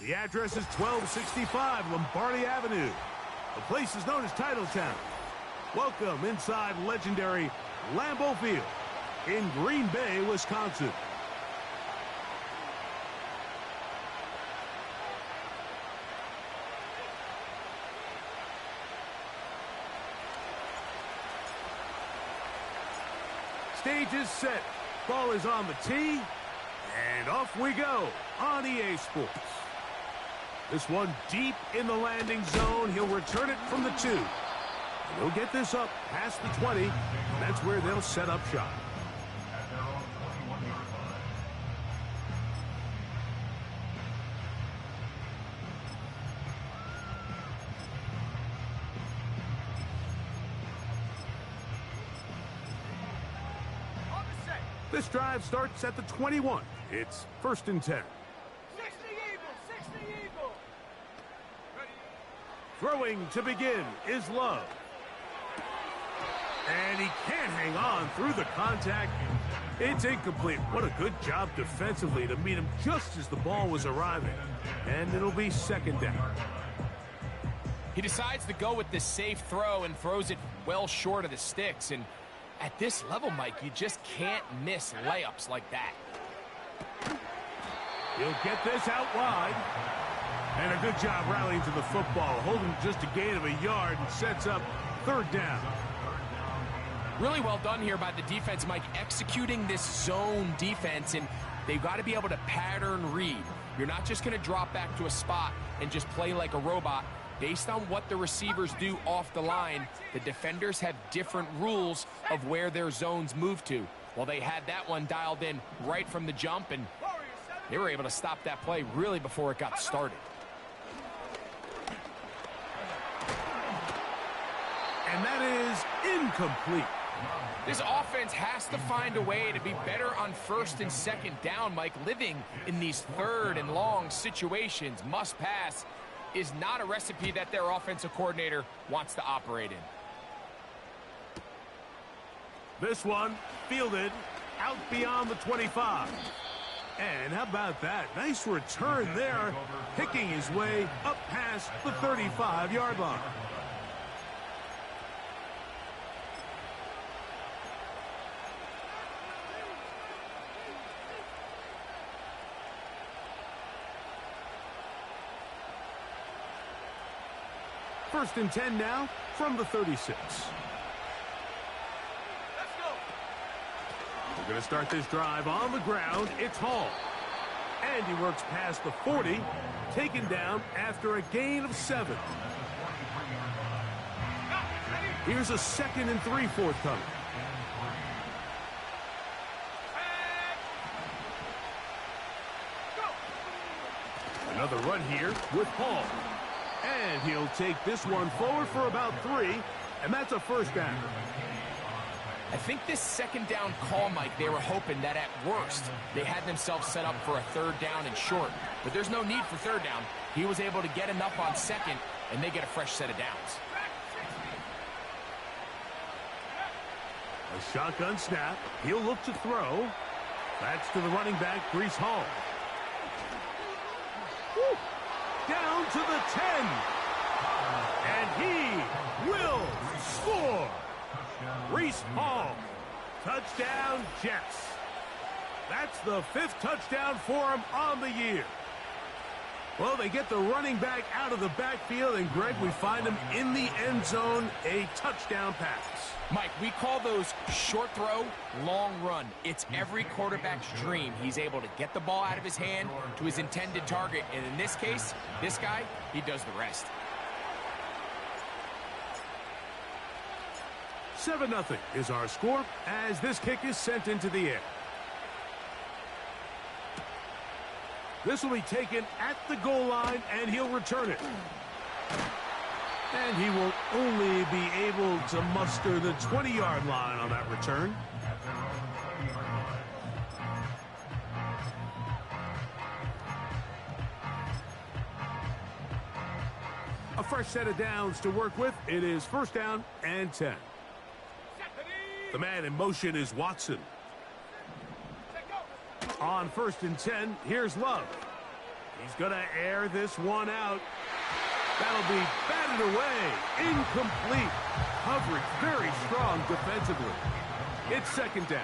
The address is 1265 Lombardi Avenue. The place is known as Titletown. Welcome inside legendary Lambeau Field in Green Bay, Wisconsin. Stage is set. Ball is on the tee. And off we go on EA Sports. This one deep in the landing zone. He'll return it from the 2. And he'll get this up past the 20. And that's where they'll set up shop. This drive starts at the 21. It's 1st and 10. 60 Eagle. Throwing to begin is Love. And he can't hang on through the contact. It's incomplete. What a good job defensively to meet him just as the ball was arriving. And it'll be 2nd down. He decides to go with this safe throw and throws it well short of the sticks. And at this level, Mike, you just can't miss layups like that. He'll get this out wide. And a good job rallying to the football, holding just a gain of a yard and sets up 3rd down. Really well done here by the defense, Mike, executing this zone defense, and they've got to be able to pattern read. You're not just going to drop back to a spot and just play like a robot. Based on what the receivers do off the line, the defenders have different rules of where their zones move to. Well, they had that one dialed in right from the jump, and they were able to stop that play really before it got started. And that is incomplete. This offense has to find a way to be better on 1st and 2nd down, Mike. Living in these 3rd and long situations, must pass, is not a recipe that their offensive coordinator wants to operate in. This one fielded out beyond the 25. And how about that? Nice return there, picking his way up past the 35-yard line. First and 10 now from the 36. We're going to start this drive on the ground. It's Hall. And he works past the 40, taken down after a gain of 7. Here's a 2nd and 3 forthcoming. Another run here with Hall. And he'll take this one forward for about 3, and that's a 1st down. I think this 2nd down call, Mike, they were hoping that at worst they had themselves set up for a 3rd down and short. But there's no need for 3rd down. He was able to get enough on 2nd, and they get a fresh set of downs. A shotgun snap. He'll look to throw. That's to the running back, Breece Hall. Woo! Down to the 10. And he will score. Breece Hall. Touchdown, Jets. That's the 5th touchdown for him on the year. Well, they get the running back out of the backfield, and Greg, we find him in the end zone, a touchdown pass. Mike, we call those short throw, long run. It's every quarterback's dream. He's able to get the ball out of his hand to his intended target, and in this case, this guy, he does the rest. 7-0 is our score as this kick is sent into the air. This will be taken at the goal line, and he'll return it. And he will only be able to muster the 20-yard line on that return. A fresh set of downs to work with. It is 1st down and 10. The man in motion is Watson. On 1st and 10, here's Love. He's going to air this one out. That'll be batted away. Incomplete. Coverage very strong defensively. It's second down.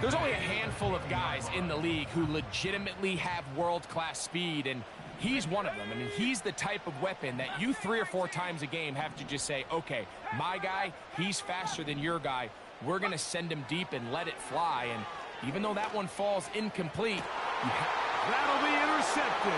There's only a handful of guys in the league who legitimately have world-class speed, and he's one of them. I mean, he's the type of weapon that you 3 or 4 times a game have to just say, okay, my guy, he's faster than your guy. We're going to send him deep and let it fly. And even though that one falls incomplete, that'll be intercepted.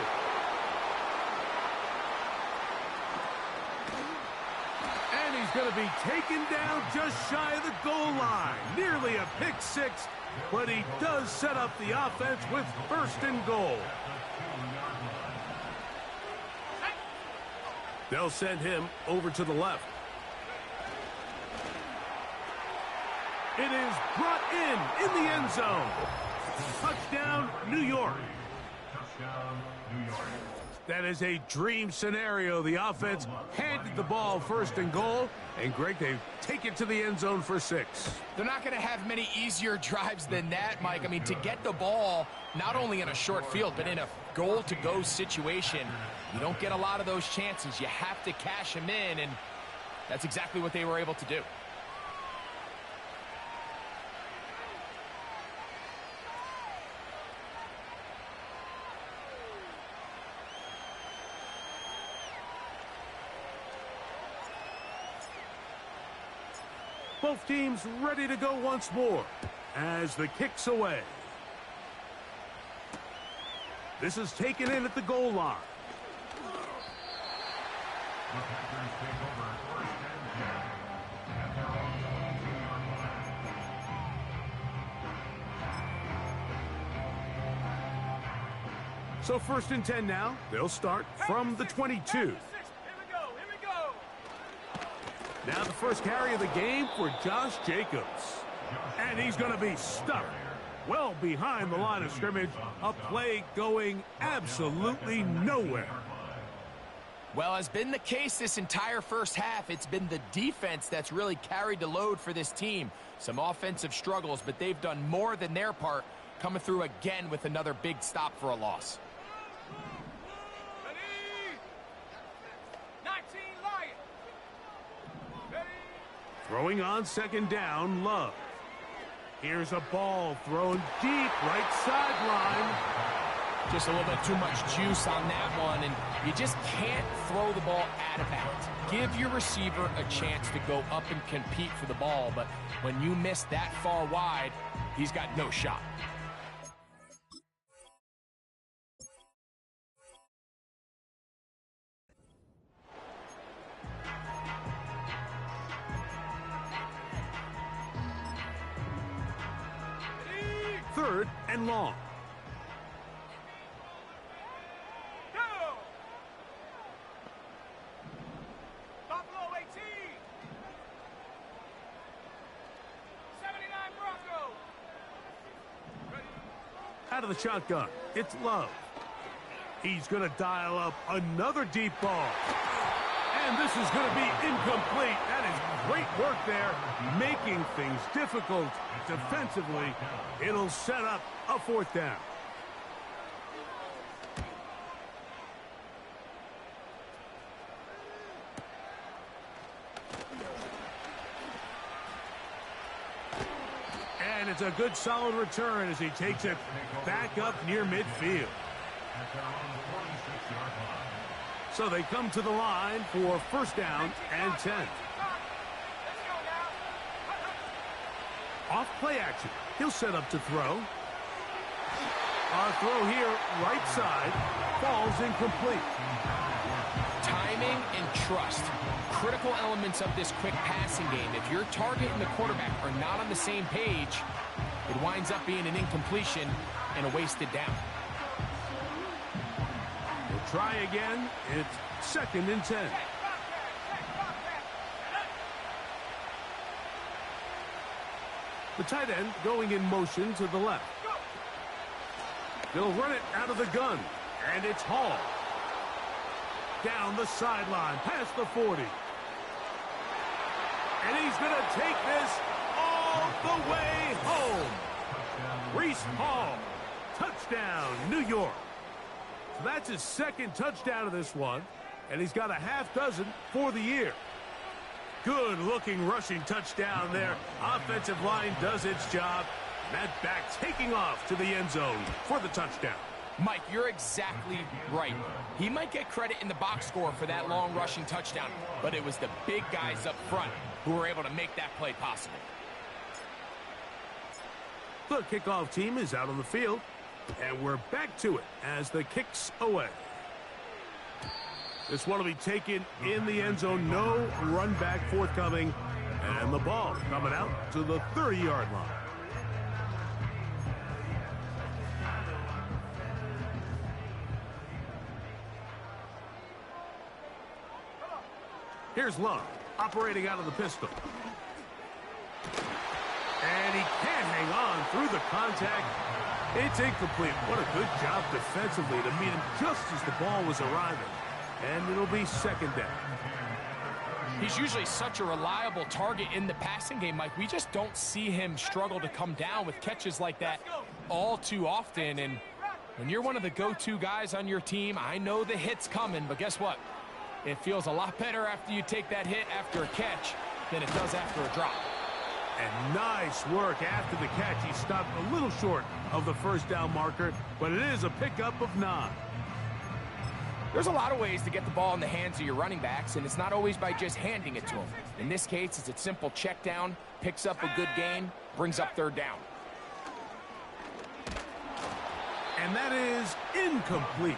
And he's going to be taken down just shy of the goal line. Nearly a pick six, but he does set up the offense with first and goal. They'll send him over to the left. It is brought in the end zone. Touchdown, New York. That is a dream scenario. The offense handed the ball first and goal, and Greg, they take it to the end zone for 6. They're not going to have many easier drives than that, Mike. I mean, to get the ball, not only in a short field, but in a goal-to-go situation, you don't get a lot of those chances. You have to cash them in, and that's exactly what they were able to do. Both teams ready to go once more as the kick's away. This is taken in at the goal line. So 1st and 10 now. They'll start from the 22. Now the first carry of the game for Josh Jacobs. And he's going to be stuck well behind the line of scrimmage. A play going absolutely nowhere. Well, as been the case this entire first half, it's been the defense that's really carried the load for this team. Some offensive struggles, but they've done more than their part, coming through again with another big stop for a loss. Throwing on second down, Love. Here's a ball thrown deep right sideline. Just a little bit too much juice on that one, and you just can't throw the ball out of bounds. Give your receiver a chance to go up and compete for the ball, but when you miss that far wide, he's got no shot. Third and long. Go! Buffalo 18. 79 Broncos. Ready? Out of the shotgun, it's Love. He's going to dial up another deep ball. And this is going to be incomplete. That is great work there, making things difficult defensively. It'll set up a 4th down. And it's a good solid return as he takes it back up near midfield. So they come to the line for 1st down and 10. Off play action. He'll set up to throw. Our throw here, right side, falls incomplete. Timing and trust, critical elements of this quick passing game. If your target and the quarterback are not on the same page, it winds up being an incompletion and a wasted down. We'll try again. It's 2nd and 10. The tight end going in motion to the left. They'll run it out of the gun, and it's Hall. Down the sideline, past the 40. And he's going to take this all the way home. Reese Hall, touchdown, New York. That's his second touchdown of this one, and he's got a half dozen for the year. Good-looking rushing touchdown there. Offensive line does its job. That back taking off to the end zone for the touchdown. Mike, you're exactly right. He might get credit in the box score for that long rushing touchdown, but it was the big guys up front who were able to make that play possible. The kickoff team is out on the field, and we're back to it as the kick's away. This one will be taken in the end zone. No run back forthcoming, and the ball coming out to the 30-yard line. Here's Love, operating out of the pistol. And he can't hang on through the contact. It's incomplete. What a good job defensively to meet him just as the ball was arriving. And it'll be second down. He's usually such a reliable target in the passing game, Mike. We just don't see him struggle to come down with catches like that all too often. And when you're one of the go-to guys on your team, I know the hit's coming, but guess what? It feels a lot better after you take that hit after a catch than it does after a drop. And nice work after the catch. He stopped a little short of the first down marker, but it is a pickup of 9. There's a lot of ways to get the ball in the hands of your running backs, and it's not always by just handing it to them. In this case, it's a simple check down, picks up a good gain, brings up third down. And that is incomplete.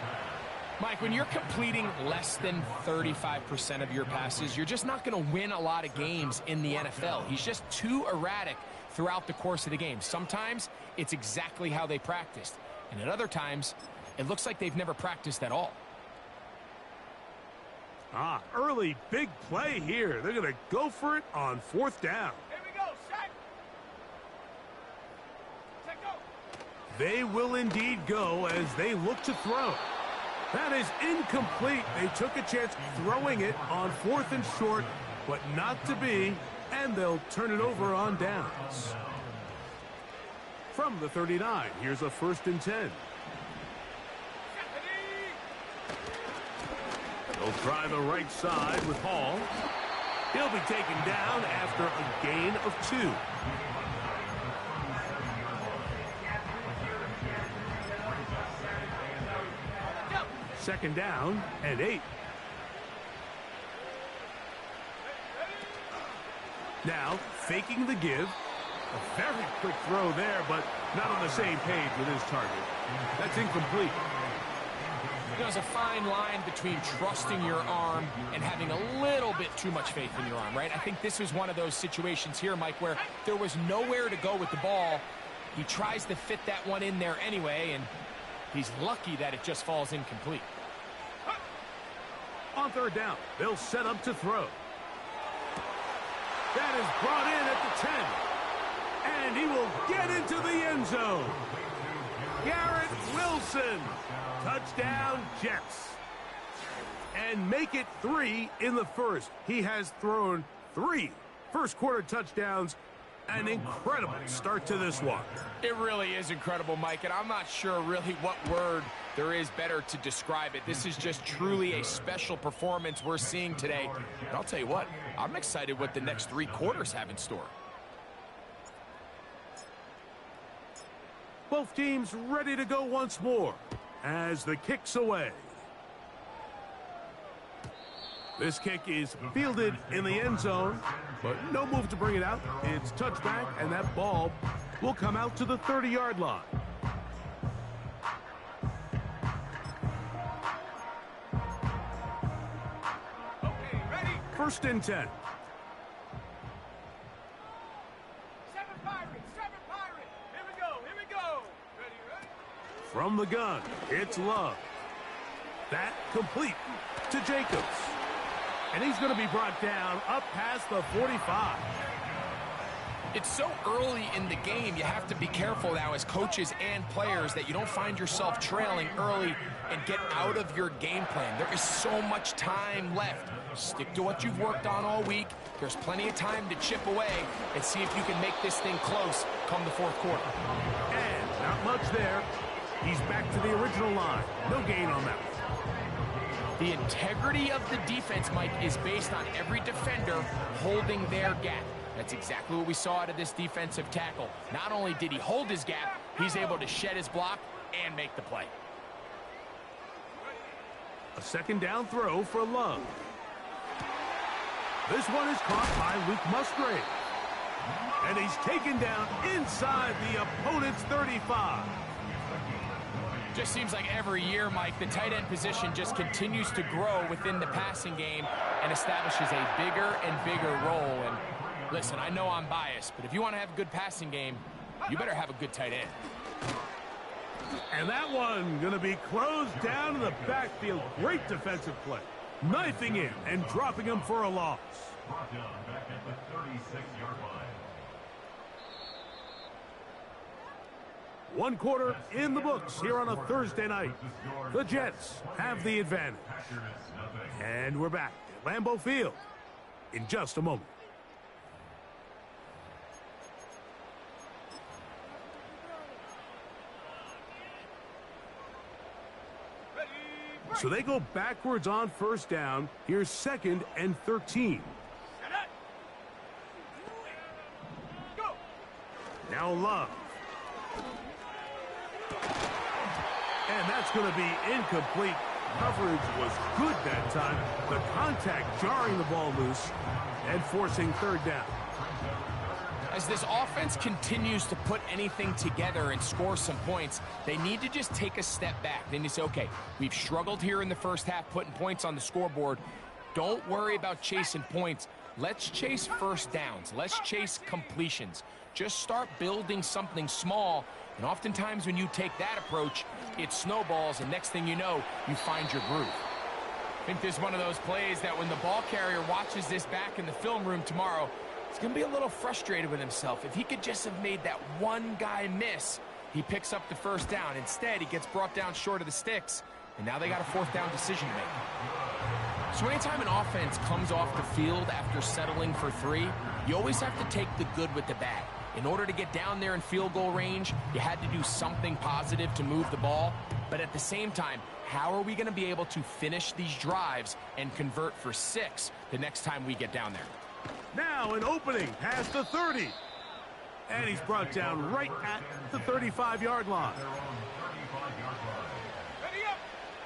Mike, when you're completing less than 35% of your passes, you're just not going to win a lot of games in the NFL. He's just too erratic throughout the course of the game. Sometimes it's exactly how they practiced, and at other times, it looks like they've never practiced at all. Early big play here. They're going to go for it on fourth down. Here we go, set. Set, go. They will indeed go as they look to throw. That is incomplete. They took a chance throwing it on fourth and short, but not to be, and they'll turn it over on downs. From the 39, here's a 1st and 10. They'll try the right side with Hall. He'll be taken down after a gain of 2. Second down and 8. Now, faking the give. A very quick throw there, but not on the same page with his target. That's incomplete. There's a fine line between trusting your arm and having a little bit too much faith in your arm, right? I think this is one of those situations here, Mike, where there was nowhere to go with the ball. He tries to fit that one in there anyway, and he's lucky that it just falls incomplete. On third down, they'll set up to throw. That is brought in at the 10. And he will get into the end zone. Garrett Wilson. Touchdown, Jets. And make it 3 in the first. He has thrown 3 first-quarter touchdowns. An incredible start to this one. It really is incredible, Mike, and I'm not sure really what word there is better to describe it. This is just truly a special performance we're seeing today. And I'll tell you what, I'm excited what the next 3 quarters have in store. Both teams ready to go once more as the kick's away. This kick is fielded in the end zone, but no move to bring it out. It's touchback, and that ball will come out to the 30-yard line. Okay, ready? 1st and 10. 7 Pirates, 7 Pirates. Here we go, here we go. Ready, ready? From the gun, it's Love. That complete to Jacobs. And he's going to be brought down up past the 45. It's so early in the game, you have to be careful now as coaches and players that you don't find yourself trailing early and get out of your game plan. There is so much time left. Stick to what you've worked on all week. There's plenty of time to chip away and see if you can make this thing close come the 4th quarter. And not much there. He's back to the original line. No gain on that one. The integrity of the defense, Mike, is based on every defender holding their gap. That's exactly what we saw out of this defensive tackle. Not only did he hold his gap, he's able to shed his block and make the play. A second down throw for Love. This one is caught by Luke Musgrave. And he's taken down inside the opponent's 35. Just seems like every year, Mike, the tight end position just continues to grow within the passing game and establishes a bigger and bigger role. And listen, I know I'm biased, but if you want to have a good passing game, you better have a good tight end. And that one going to be closed down in the backfield. Great defensive play. Knifing in and dropping him for a loss. Brought down back at the 36-yard line. 1 quarter in the books here on a Thursday night. The Jets have the advantage. And we're back at Lambeau Field in just a moment. So they go backwards on first down. Here's 2nd and 13. Now Love. And that's going to be incomplete. Coverage was good that time. The contact jarring the ball loose and forcing 3rd down. As this offense continues to put anything together and score some points, they need to just take a step back. Then you say, okay, we've struggled here in the first half putting points on the scoreboard. Don't worry about chasing points. Let's chase first downs. Let's chase completions. Just start building something small. And oftentimes when you take that approach, it snowballs, and next thing you know, you find your groove. I think this is one of those plays that when the ball carrier watches this back in the film room tomorrow, he's going to be a little frustrated with himself. If he could just have made that one guy miss, he picks up the first down. Instead, he gets brought down short of the sticks, and now they got a 4th down decision to make. So anytime an offense comes off the field after settling for 3, you always have to take the good with the bad. In order to get down there in field goal range, you had to do something positive to move the ball. But at the same time, how are we going to be able to finish these drives and convert for 6 the next time we get down there? Now an opening past the 30. And he's brought down right at the 35-yard line.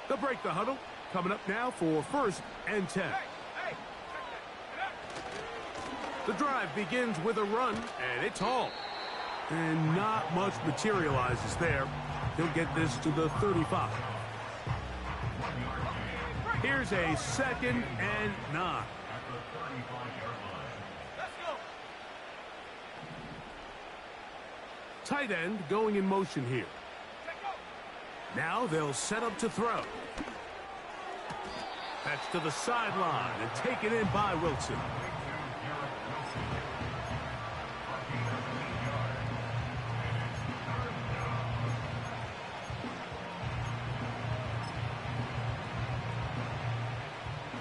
They'll break the huddle. Coming up now for 1st and 10. The drive begins with a run, and it's hauled. And not much materializes there. He'll get this to the 35. Here's a 2nd and 9. Tight end going in motion here. Now they'll set up to throw. That's to the sideline and taken in by Wilson.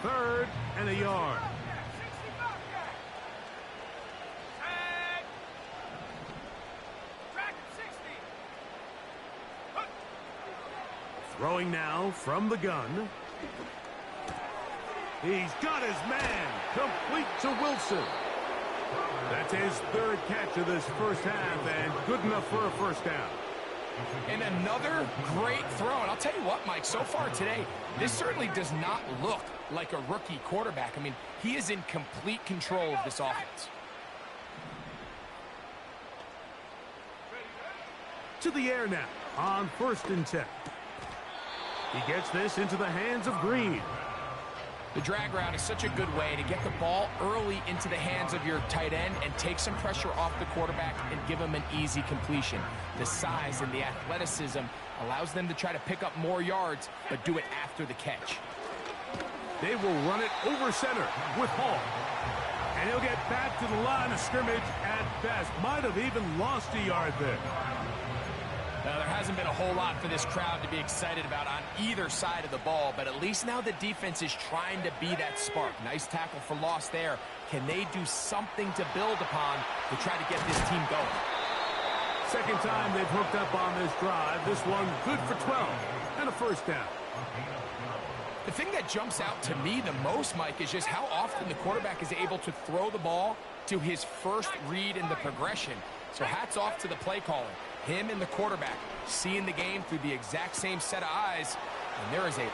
Third and a yard. Throwing now from the gun. He's got his man. Complete to Wilson. That's his 3rd catch of this first half, and good enough for a 1st down. And another great throw. And I'll tell you what, Mike, so far today, this certainly does not look like a rookie quarterback. I mean, he is in complete control of this offense. To the air now on 1st and 10. He gets this into the hands of Green. The drag route is such a good way to get the ball early into the hands of your tight end and take some pressure off the quarterback and give him an easy completion. The size and the athleticism allows them to try to pick up more yards, but do it after the catch. They will run it over center with Hall. And he'll get back to the line of scrimmage at best. Might have even lost a yard there. There hasn't been a whole lot for this crowd to be excited about on either side of the ball, but at least now the defense is trying to be that spark. Nice tackle for loss there. Can they do something to build upon to try to get this team going? Second time they've hooked up on this drive. This one good for 12 and a first down. The thing that jumps out to me the most, Mike, is just how often the quarterback is able to throw the ball to his first read in the progression. So hats off to the play caller. Him and the quarterback seeing the game through the exact same set of eyes. And there is a...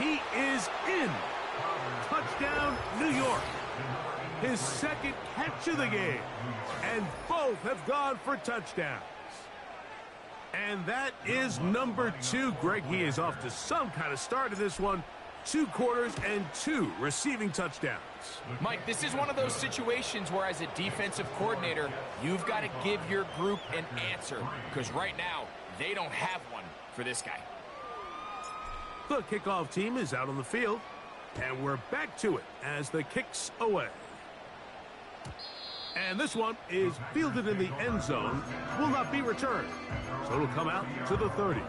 He is in. Touchdown, New York. His second catch of the game. And both have gone for touchdowns. And that is number 2. Greg, he is off to some kind of start in this one. 2 quarters and 2 receiving touchdowns. Mike, this is one of those situations where as a defensive coordinator, you've got to give your group an answer. Because right now, they don't have one for this guy. The kickoff team is out on the field. And we're back to it as the kick's away. And this one is fielded in the end zone. Will not be returned. So it'll come out to the 30.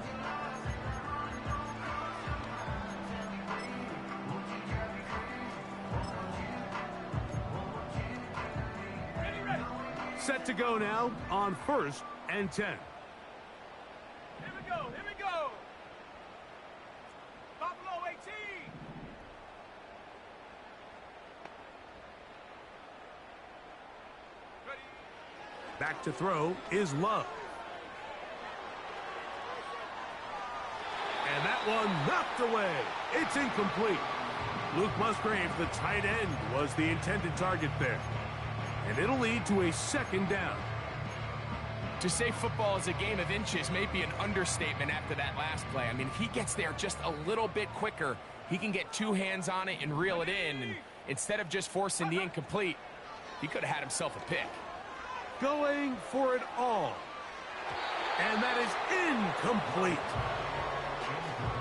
Set to go now on 1st and 10. Here we go, here we go. Buffalo 18. Ready. Back to throw is Love. And that one knocked away. It's incomplete. Luke Musgrave, the tight end, was the intended target there. And it'll lead to a second down. To say football is a game of inches may be an understatement after that last play. I mean, if he gets there just a little bit quicker, he can get 2 hands on it and reel it in. And instead of just forcing the incomplete, he could have had himself a pick. Going for it all. And that is incomplete.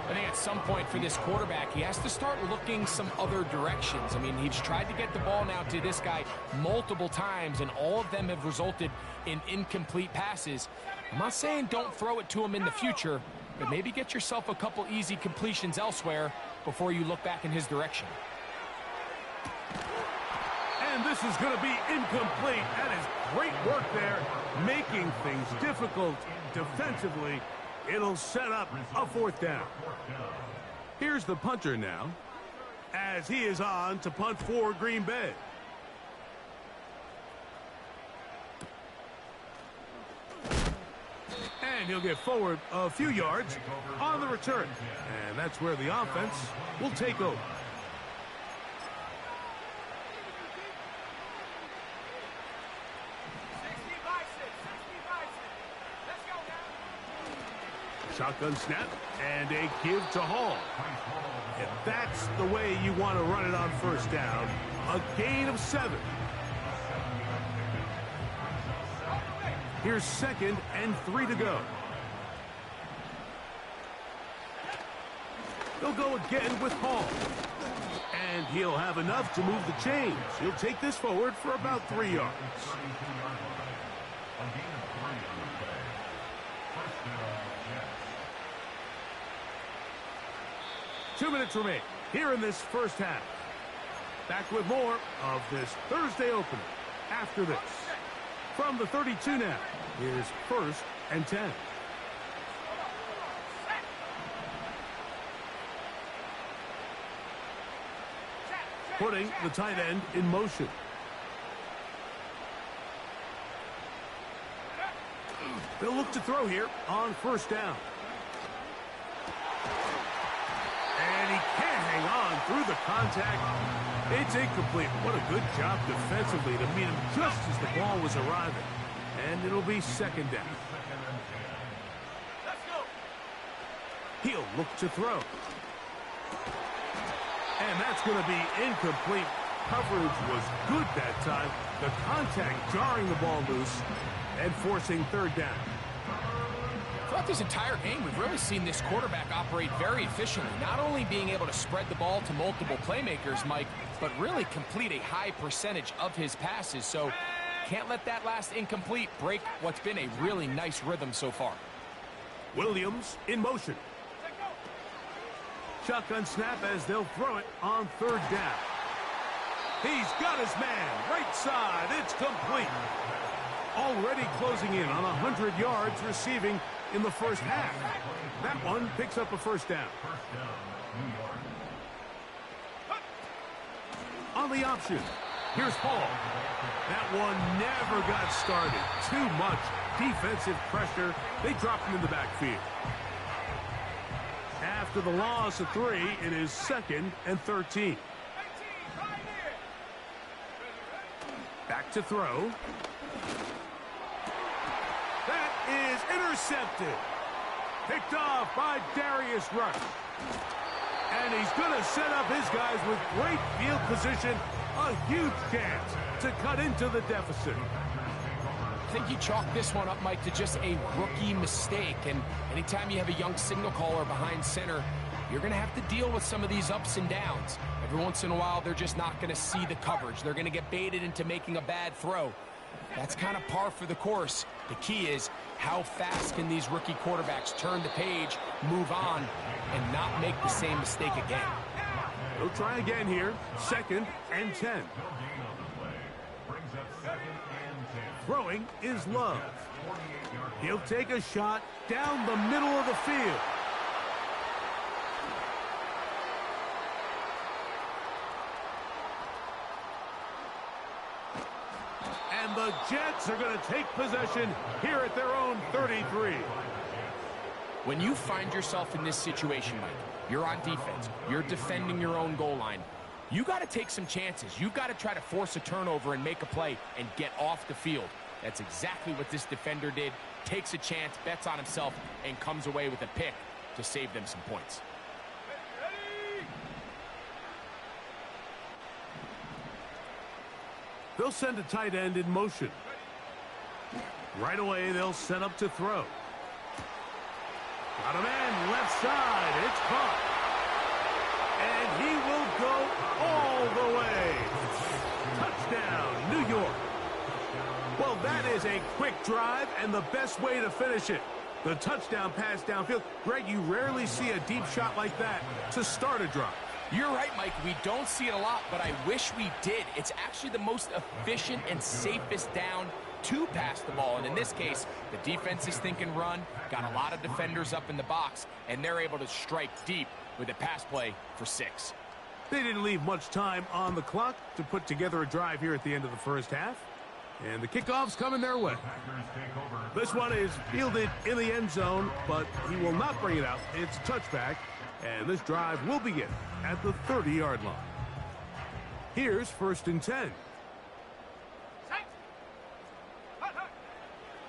I think at some point for this quarterback, he has to start looking some other directions. I mean, he's tried to get the ball now to this guy multiple times, and all of them have resulted in incomplete passes. I'm not saying don't throw it to him in the future, but maybe get yourself a couple easy completions elsewhere before you look back in his direction. And this is going to be incomplete. That is great work there, making things difficult defensively. It'll set up a 4th down. Here's the punter now, as he is on to punt for Green Bay. And he'll get forward a few yards on the return. And that's where the offense will take over. Shotgun snap and a give to Hall. And that's the way you want to run it on 1st down. A gain of 7. Here's 2nd and 3 to go. They'll go again with Hall. And he'll have enough to move the chains. He'll take this forward for about 3 yards. 2 minutes remain here in this first half. Back with more of this Thursday opener after this. From the 32 now, here's 1st and 10. Putting the tight end in motion. They'll look to throw here on 1st down. And he can't hang on through the contact. It's incomplete. What a good job defensively to meet him just as the ball was arriving. And it'll be 2nd down. He'll look to throw. And that's going to be incomplete. Coverage was good that time. The contact jarring the ball loose and forcing 3rd down. Throughout this entire game, we've really seen this quarterback operate very efficiently, not only being able to spread the ball to multiple playmakers, Mike, but really complete a high percentage of his passes. So can't let that last incomplete break what's been a really nice rhythm so far. Williams in motion. Shotgun snap as they'll throw it on 3rd down. He's got his man right side. It's complete. already closing in on 100 yards receiving in the first half. That one picks up a first down. On the option, here's Paul. That one never got started. Too much defensive pressure. They dropped him in the backfield. After the loss of 3, it is 2nd and 13. Back to throw. That is intercepted. Picked off by Darius Rush. And he's going to set up his guys with great field position. A huge chance to cut into the deficit. I think you chalk this one up, Mike, to just a rookie mistake. And anytime you have a young signal caller behind center, you're going to have to deal with some of these ups and downs. Every once in a while, they're just not going to see the coverage. They're going to get baited into making a bad throw. That's kind of par for the course. The key is how fast can these rookie quarterbacks turn the page, move on, and not make the same mistake again. They'll try again here. 2nd and 10. Throwing is Love. He'll take a shot down the middle of the field. And the Jets are going to take possession here at their own 33. When you find yourself in this situation, Mike, you're on defense, you're defending your own goal line, you got to take some chances. You've got to try to force a turnover and make a play and get off the field. That's exactly what this defender did. Takes a chance, bets on himself, and comes away with a pick to save them some points. They'll send a tight end in motion. Right away, they'll set up to throw. Got a man left side. It's caught. And he will go all the way. Touchdown, New York. Well, that is a quick drive and the best way to finish it. The touchdown pass downfield. Greg, you rarely see a deep shot like that to start a drive. You're right, Mike. We don't see it a lot, but I wish we did. It's actually the most efficient and safest down to pass the ball. And in this case, the defense is thinking run, got a lot of defenders up in the box, and they're able to strike deep with a pass play for 6. They didn't leave much time on the clock to put together a drive here at the end of the first half. And the kickoff's coming their way. This one is fielded in the end zone, but he will not bring it out. It's touchback, and this drive will begin at the 30-yard line. Here's 1st and 10.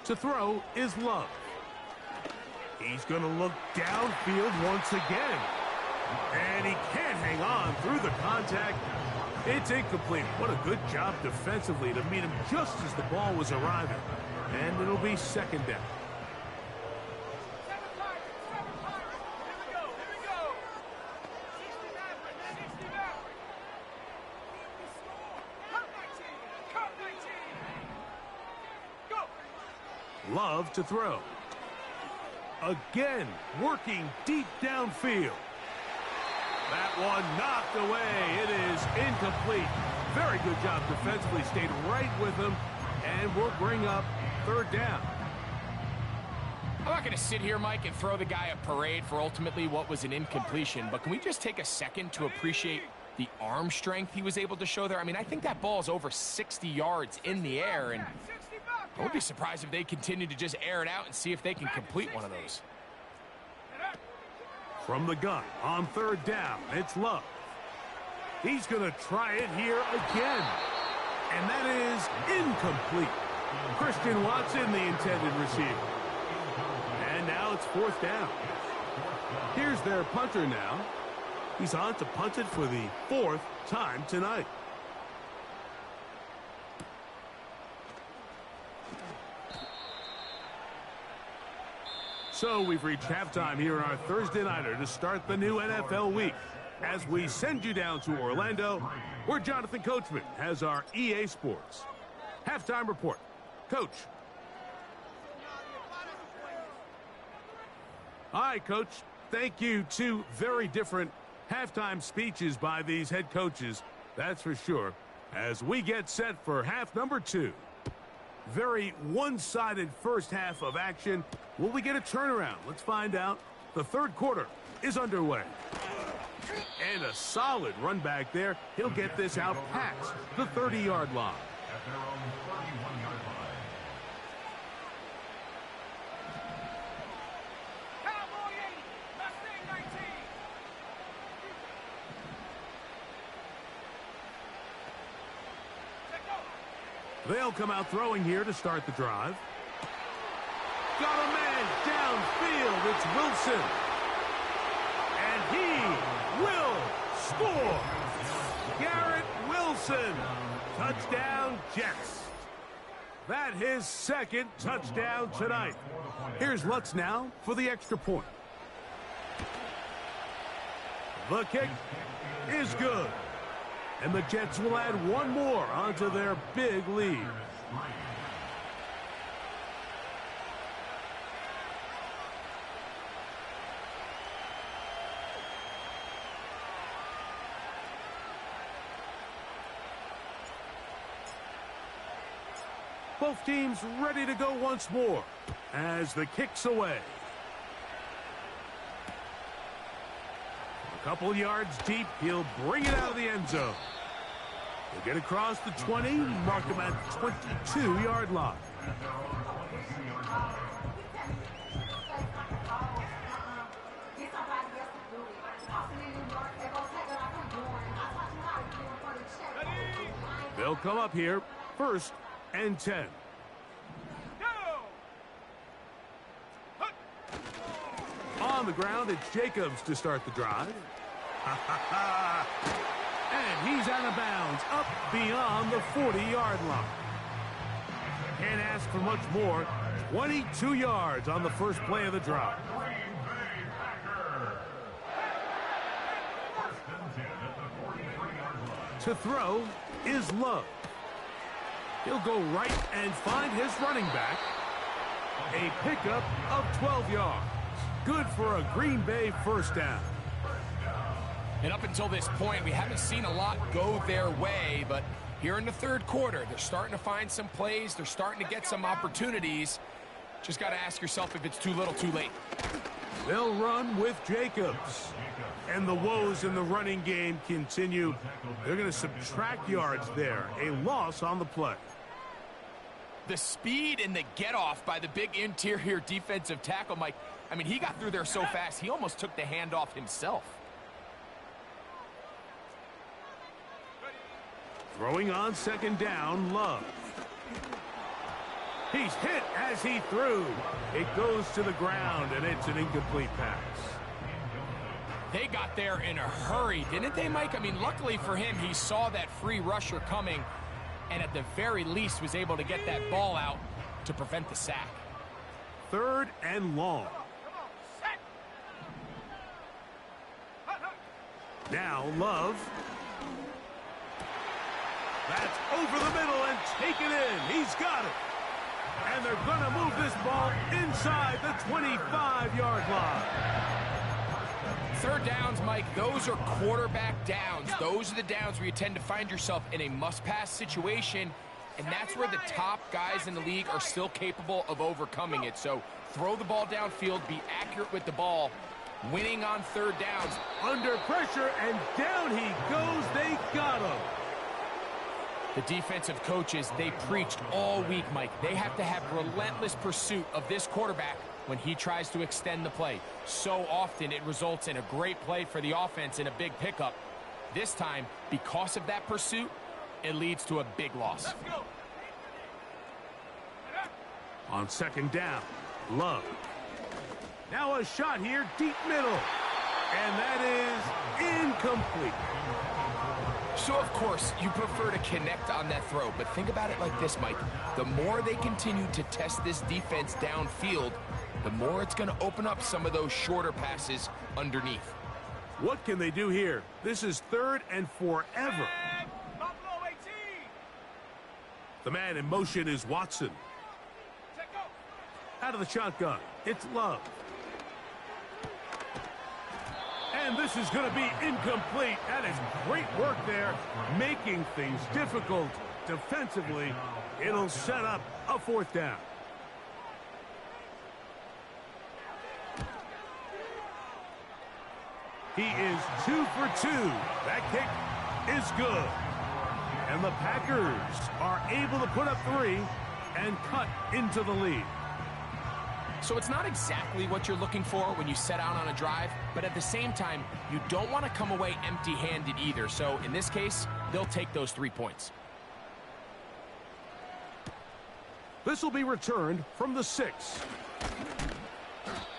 To throw is Love. He's going to look downfield once again. And he can't hang on through the contact. It's incomplete. What a good job defensively to meet him just as the ball was arriving. And it'll be 2nd down. Love to throw. Again, working deep downfield. That one knocked away. It is incomplete. Very good job defensively. Stayed right with him. And we'll bring up 3rd down. I'm not going to sit here, Mike, and throw the guy a parade for ultimately what was an incompletion. But can we just take a second to appreciate the arm strength he was able to show there? I mean, I think that ball is over 60 yards in the air. And I would be surprised if they continue to just air it out and see if they can complete one of those. From the gun on 3rd down, it's Love. He's going to try it here again. And that is incomplete. Christian Watson, the intended receiver. And now it's 4th down. Here's their punter now. He's on to punt it for the 4th time tonight. So we've reached halftime here on our Thursday Nighter to start the new NFL week. As we send you down to Orlando, where Jonathan Coachman has our EA Sports halftime report. Coach. All right, Coach. Thank you. 2 very different halftime speeches by these head coaches. That's for sure. As we get set for half number 2. Very one-sided first half of action. Will we get a turnaround? Let's find out. The third quarter is underway. And a solid run back there. He'll get this out past the 30-yard line. At their own 31-yard line. Cowboy 80, Mustang 19. Check go. They'll come out throwing here to start the drive. Got a man downfield. It's Wilson. And he will score. Garrett Wilson. Touchdown, Jets. That his second touchdown tonight. Here's Lutz now for the extra point. The kick is good. And the Jets will add one more onto their big lead. Both teams ready to go once more as the kick's away. A couple yards deep, he'll bring it out of the end zone. He'll get across the 20, mark him at 22-yard line. They'll come up here, 1st and 10. On the ground, it's Jacobs to start the drive. And he's out of bounds, up beyond the 40-yard line. Can't ask for much more. 22 yards on the first play of the drive. To throw is Love. He'll go right and find his running back. A pickup of 12 yards. Good for a Green Bay first down. And up until this point, we haven't seen a lot go their way, but here in the third quarter, they're starting to find some plays. They're starting to get some opportunities. Just got to ask yourself if it's too little, too late. They'll run with Jacobs. And the woes in the running game continue. They're going to subtract yards there. A loss on the play. The speed and the get-off by the big interior defensive tackle, Mike. I mean, he got through there so fast, he almost took the handoff himself. Throwing on second down, Love. He's hit as he threw. It goes to the ground, and it's an incomplete pass. They got there in a hurry, didn't they, Mike? I mean, luckily for him, he saw that free rusher coming, and at the very least was able to get that ball out to prevent the sack. 3rd and long. Now Love. That's over the middle and taken in. He's got it. And they're going to move this ball inside the 25-yard line. Third downs, Mike, those are quarterback downs. Those are the downs where you tend to find yourself in a must-pass situation, and that's where the top guys in the league are still capable of overcoming it. So throw the ball downfield, be accurate with the ball. Winning on third downs. Under pressure, and down he goes. They got him. The defensive coaches, they preached all week, Mike. They have to have relentless pursuit of this quarterback when he tries to extend the play. So often it results in a great play for the offense and a big pickup. This time, because of that pursuit, it leads to a big loss. Let's go. On second down, Love. Now a shot here, deep middle. And that is incomplete. So, of course, you prefer to connect on that throw, but think about it like this, Mike. The more they continue to test this defense downfield, the more it's going to open up some of those shorter passes underneath. What can they do here? This is 3rd and forever. Buffalo 18. The man in motion is Watson. Check go. Out of the shotgun, it's Love. And this is going to be incomplete. That is great work there, making things difficult defensively. It'll set up a 4th down. He is 2 for 2. That kick is good. And the Packers are able to put up 3 and cut into the lead. So it's not exactly what you're looking for when you set out on a drive, but at the same time, you don't want to come away empty-handed either. So in this case, they'll take those 3 points. This will be returned from the 6.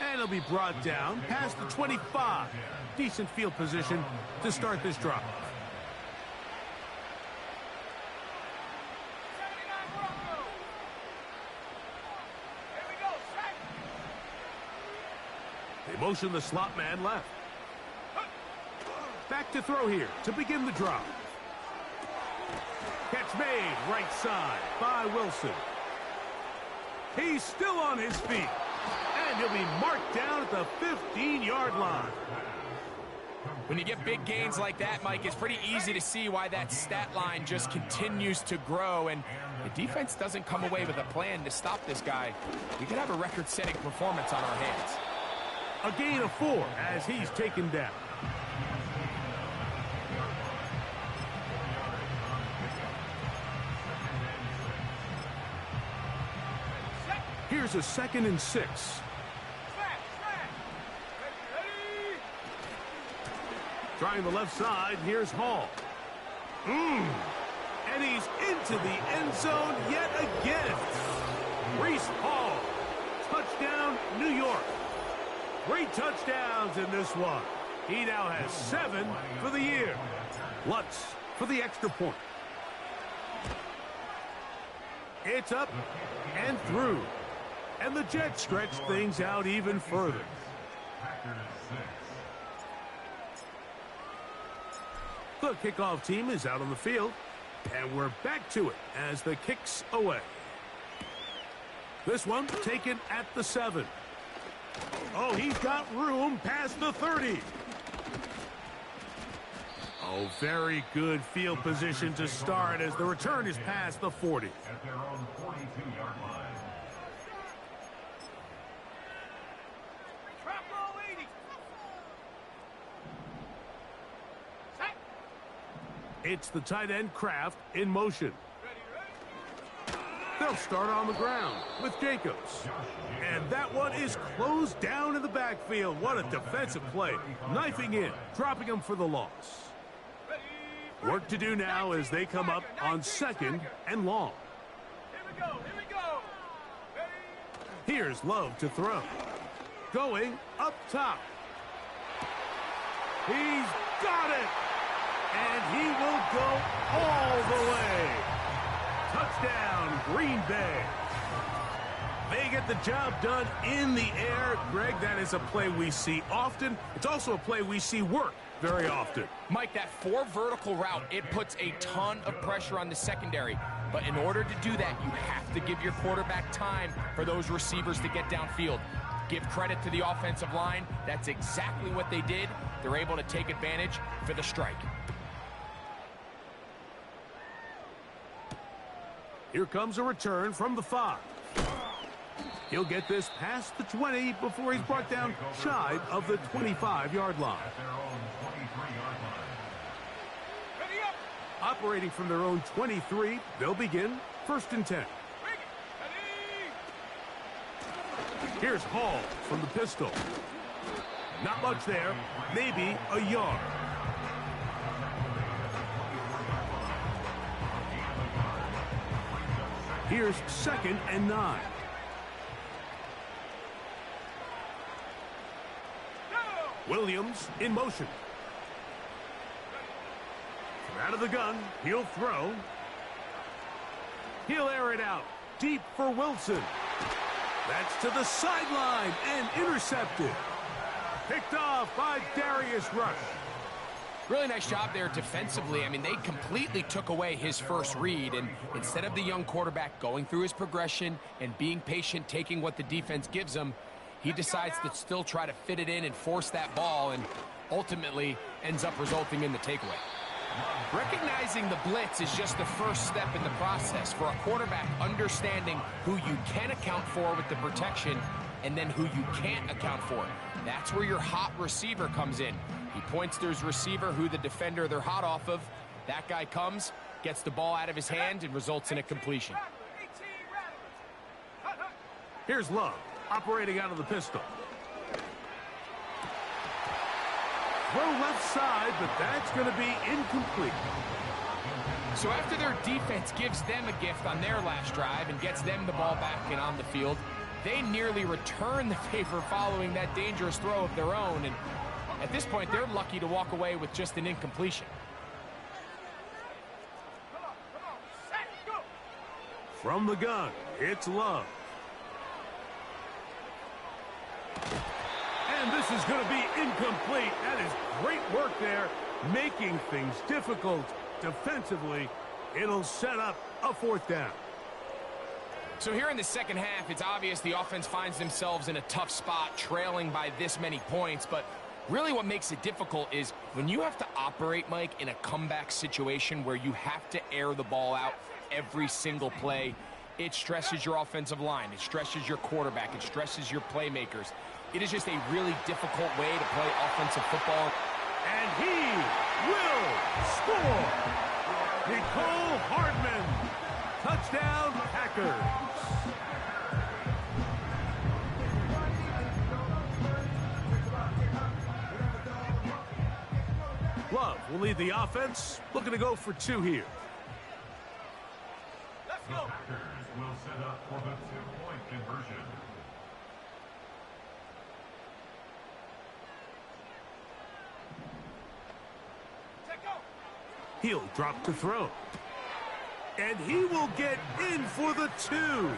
And it'll be brought down past the 25. Decent field position to start this drive. 79 Broncos. Here we go, set. They motion the slot man left. Back to throw here to begin the drive. Catch made right side by Wilson. He's still on his feet. And he'll be marked down at the 15-yard line. When you get big gains like that, Mike, it's pretty easy to see why that stat line just continues to grow. And the defense doesn't come away with a plan to stop this guy. We could have a record-setting performance on our hands. A gain of 4 as he's taken down. Here's a 2nd and 6. Ready. Trying the left side, here's Hall. And he's into the end zone yet again. Reese Hall. Touchdown, New York. 3 touchdowns in this one. He now has 7 for the year. Lutz for the extra point. It's up and through. And the Jets stretch things out even further. The kickoff team is out on the field. And we're back to it as the kick's away. This one taken at the 7. Oh, he's got room past the 30. Oh, very good field position to start as the return is past the 40. At their own 42-yard line. Trap roll 80. Set. It's the tight end Kraft in motion. Ready. They'll start on the ground with Jacobs. And that one is closed down in the backfield. What a defensive play. Knifing in, dropping him for the loss. Work to do now as they come up on 2nd and long. Here we go. Ready. Here's Love to throw. Going up top. He's got it. And he will go all the way. Touchdown, Green Bay. They get the job done in the air. Greg, that is a play we see often. It's also a play we see work very often. Mike, that 4 vertical route, it puts a ton of pressure on the secondary. But in order to do that, you have to give your quarterback time for those receivers to get downfield. Give credit to the offensive line. That's exactly what they did. They're able to take advantage for the strike. Here comes a return from the 5. He'll get this past the 20 before he's brought down shy of the 25-yard line. At their own 23-yard line. Ready up. Operating from their own 23, they'll begin 1st and 10. Ready. Here's Hall from the pistol. Not much there, maybe a yard. Here's 2nd and 9. Williams in motion. From out of the gun, he'll throw. He'll air it out. Deep for Wilson. That's to the sideline and intercepted. Picked off by Darius Rush. Really nice job there defensively. I mean, they completely took away his first read, and instead of the young quarterback going through his progression and being patient, taking what the defense gives him, he decides to still try to fit it in and force that ball, and ultimately ends up resulting in the takeaway. Recognizing the blitz is just the first step in the process for a quarterback, understanding who you can account for with the protection and then who you can't account for. That's where your hot receiver comes in. He points to his receiver, who the defender they're hot off of. That guy comes, gets the ball out of his hand, and results in a completion. Here's Love, operating out of the pistol. Throw left side, but that's going to be incomplete. So after their defense gives them a gift on their last drive and gets them the ball back and on the field, they nearly return the favor following that dangerous throw of their own. And at this point, they're lucky to walk away with just an incompletion. From the gun, it's Love. And this is going to be incomplete. That is great work there, making things difficult defensively. It'll set up a fourth down. So here in the second half, it's obvious the offense finds themselves in a tough spot, trailing by this many points. But really what makes it difficult is when you have to operate, Mike, in a comeback situation where you have to air the ball out every single play, it stresses your offensive line. It stresses your quarterback. It stresses your playmakers. It is just a really difficult way to play offensive football. And he will score. Nicole Hardman. Touchdown, Packers. Love will lead the offense. Looking to go for two here. Let's The go. Packers will set up for the two-point conversion. Take go. He'll drop to throw. And he will get in for the two.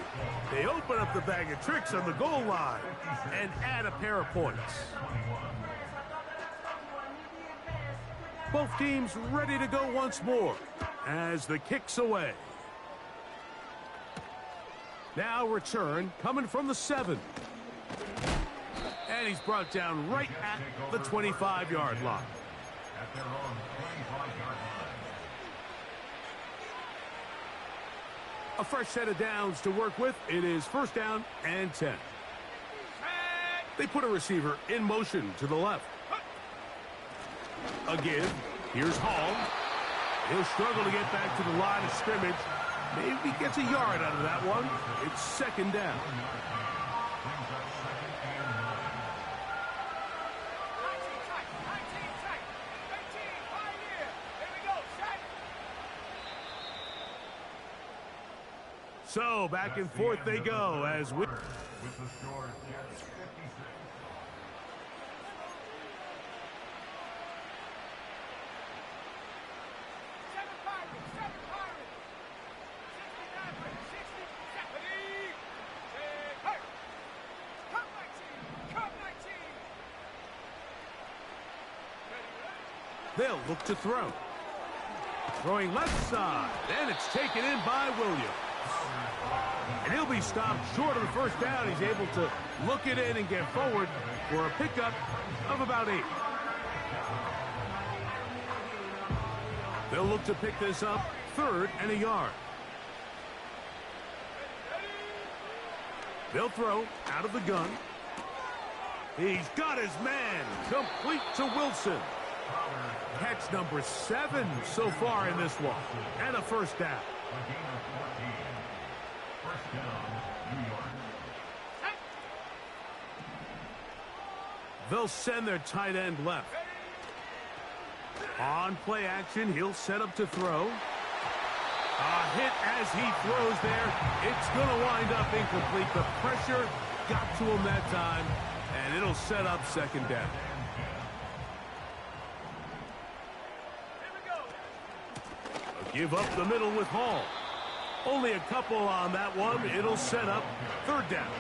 They open up the bag of tricks on the goal line and add a pair of points. Both teams ready to go once more as the kick's away. Now return coming from the 7. And he's brought down right at the 25-yard line. At their own 25-yard line. A fresh set of downs to work with. It is first down and 10. They put a receiver in motion to the left. Again, here's Hall. He'll struggle to get back to the line of scrimmage. Maybe gets a yard out of that one. It's second down. So back and forth they go as we... With the score, Jets 56. They'll look to throw. Throwing left side, and it's taken in by Williams. And he'll be stopped short of the first down. He's able to look it in and get forward for a pickup of about 8. They'll look to pick this up, 3rd and a yard. They'll throw out of the gun. He's got his man, complete to Wilson. Catch number 7 so far in this one, and a first down. A gain of 14. First down, New York. They'll send their tight end left. On play action, he'll set up to throw. A hit as he throws there. It's going to wind up incomplete. The pressure got to him that time, and it'll set up second down. A give up the middle with Hall. Only a couple on that one. It'll set up 3rd down.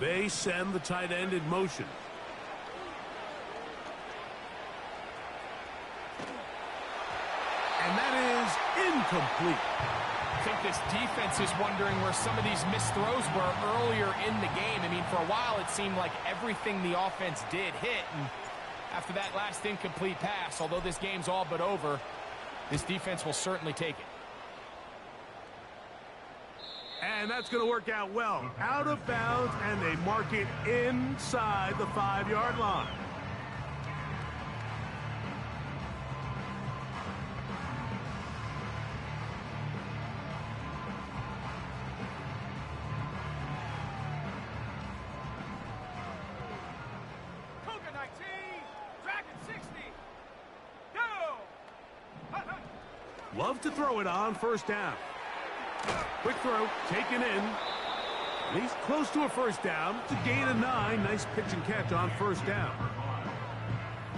They send the tight end in motion. And that is incomplete. I think this defense is wondering where some of these missed throws were earlier in the game. I mean, for a while it seemed like everything the offense did hit. And after that last incomplete pass, although this game's all but over, this defense will certainly take it. And that's going to work out well. Out of bounds, and they mark it inside the 5-yard line. Cougar 19, Dragon 60. Go! Love to throw it on first down. Quick throw, taken in. And he's close to a first down. It's a gain of 9. Nice pitch and catch on first down.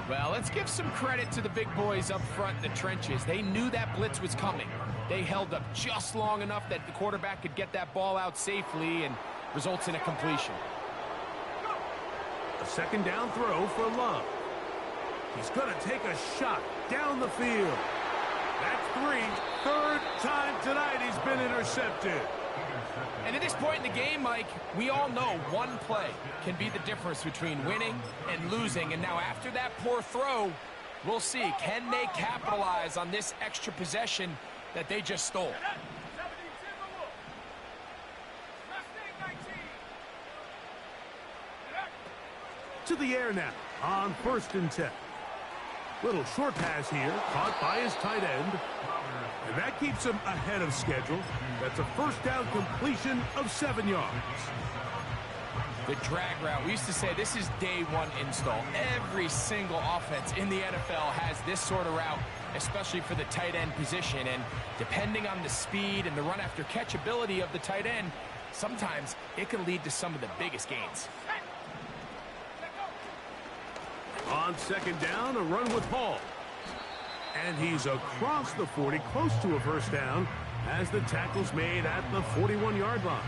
Well, let's give some credit to the big boys up front in the trenches. They knew that blitz was coming. They held up just long enough that the quarterback could get that ball out safely and results in a completion. A second down throw for Love. He's going to take a shot down the field. That's 3. Third time tonight he's been intercepted. And at this point in the game, Mike, we all know one play can be the difference between winning and losing. And now after that poor throw, we'll see. Can they capitalize on this extra possession that they just stole? To the air now on 1st and 10. Little short pass here, caught by his tight end. And that keeps him ahead of schedule. That's a first down completion of 7 yards. The drag route. We used to say this is day one install. Every single offense in the NFL has this sort of route, especially for the tight end position. And depending on the speed and the run after catch ability of the tight end, sometimes it can lead to some of the biggest gains. On second down, a run with Hall. And he's across the 40, close to a first down, as the tackle's made at the 41-yard line.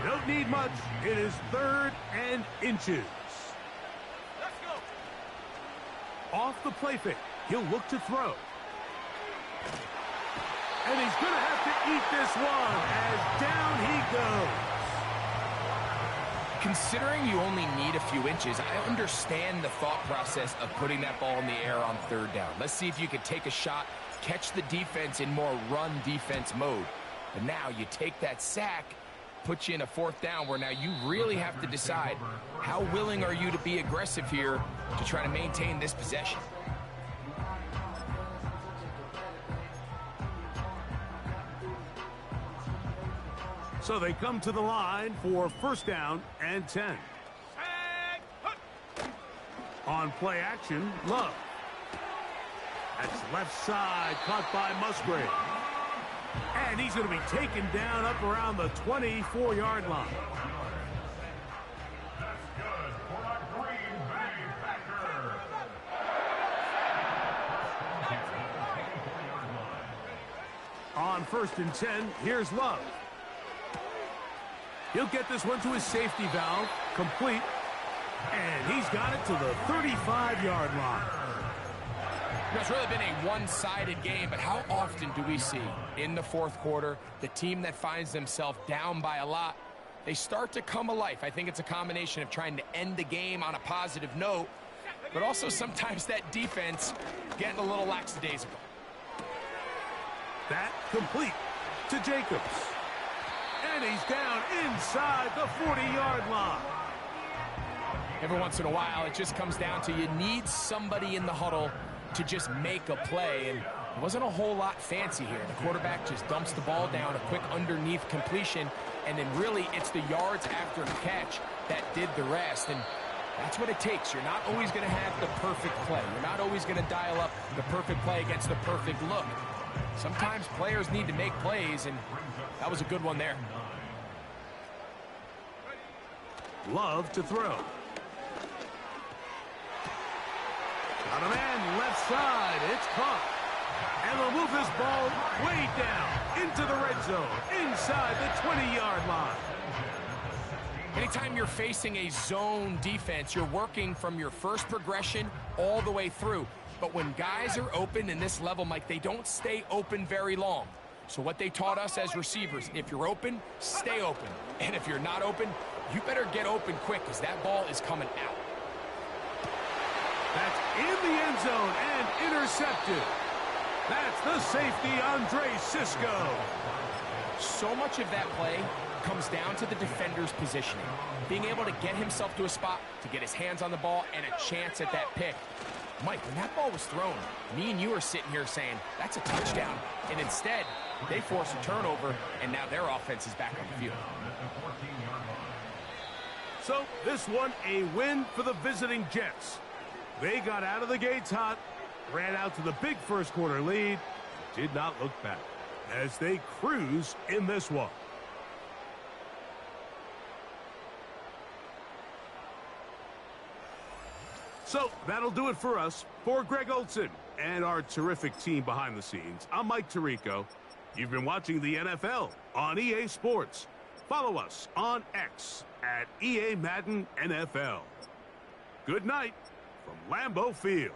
Don't need much. It is 3rd and inches. Let's go. Off the play fake. He'll look to throw. And he's going to have to eat this one as down he goes. Considering you only need a few inches, I understand the thought process of putting that ball in the air on 3rd down. Let's see if you can take a shot, catch the defense in more run defense mode. But now you take that sack, put you in a 4th down where now you really have to decide how willing are you to be aggressive here to try to maintain this possession. So they come to the line for first down and 10. On play action, Love. That's left side, caught by Musgrave. And he's going to be taken down up around the 24-yard line. That's good for a Green Bay Packer. On 1st and 10, here's Love. He'll get this one to his safety valve, complete, and he's got it to the 35-yard line. It's really been a one-sided game, but how often do we see in the 4th quarter the team that finds themselves down by a lot, they start to come alive? I think it's a combination of trying to end the game on a positive note, but also sometimes that defense getting a little lackadaisical. That complete to Jacobs. And he's down inside the 40-yard line. Every once in a while, it just comes down to you need somebody in the huddle to just make a play, and it wasn't a whole lot fancy here. The quarterback just dumps the ball down, a quick underneath completion, and then really it's the yards after the catch that did the rest, and that's what it takes. You're not always going to have the perfect play. You're not always going to dial up the perfect play against the perfect look. Sometimes players need to make plays, and that was a good one there. Love to throw. Got a man left side. It's caught. And they'll move this ball way down into the red zone, inside the 20-yard line. Anytime you're facing a zone defense, you're working from your first progression all the way through. But when guys are open in this level, Mike, they don't stay open very long. So what they taught us as receivers, if you're open, stay open. And if you're not open, you better get open quick because that ball is coming out. That's in the end zone and intercepted. That's the safety, Andre Cisco. So much of that play comes down to the defender's positioning. Being able to get himself to a spot, to get his hands on the ball, and a chance at that pick. Mike, when that ball was thrown, me and you are sitting here saying, that's a touchdown. And instead, they force a turnover, and now their offense is back on the field. So this one, a win for the visiting Jets. They got out of the gates hot, ran out to the big first quarter lead, did not look back as they cruise in this one. So that'll do it for us. For Greg Olson and our terrific team behind the scenes, I'm Mike Tirico. You've been watching the NFL on EA Sports. Follow us on X at EA Madden NFL. Good night from Lambeau Field.